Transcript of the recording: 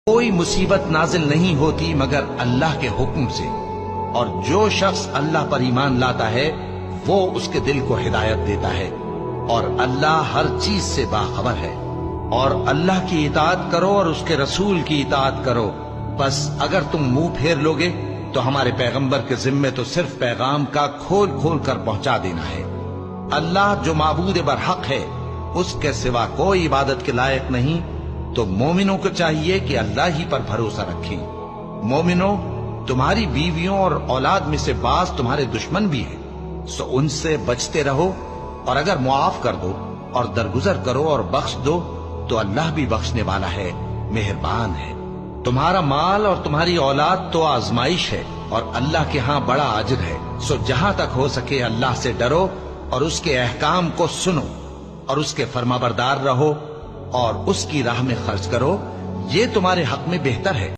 کوئی مصیبت نازل نہیں ہوتی مگر اللہ کے حکم سے، اور جو شخص اللہ پر ایمان لاتا ہے وہ اس کے دل کو ہدایت دیتا ہے، اور اللہ ہر چیز سے باخبر ہے۔ اور اللہ کی اطاعت کرو اور اس کے رسول کی اطاعت کرو، بس اگر تم منہ پھیر لوگے تو ہمارے پیغمبر کے ذمے تو صرف پیغام کا کھول کھول کر پہنچا دینا ہے۔ اللہ جو معبود برحق ہے، اس کے سوا کوئی عبادت کے لائق نہیں، تو مومنوں کو چاہیے کہ اللہ ہی پر بھروسہ رکھیں۔ مومنوں، تمہاری بیویوں اور اولاد میں سے بعض تمہارے دشمن بھی ہیں، سو ان سے بچتے رہو، اور اگر معاف کر دو اور درگزر کرو اور بخش دو تو اللہ بھی بخشنے والا ہے، مہربان ہے۔ تمہارا مال اور تمہاری اولاد تو آزمائش ہے، اور اللہ کے ہاں بڑا اجر ہے، سو جہاں تک ہو سکے اللہ سے ڈرو اور اس کے احکام کو سنو اور اس کے فرمانبردار رہو اور اس کی راہ میں خرچ کرو، یہ تمہارے حق میں بہتر ہے۔